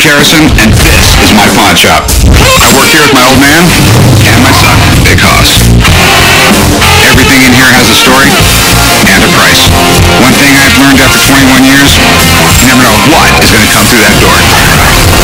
Harrison, and this is my pawn shop. I work here with my old man and my son, Big Hoss. Everything in here has a story and a price. One thing I've learned after 21 years, you never know what is going to come through that door.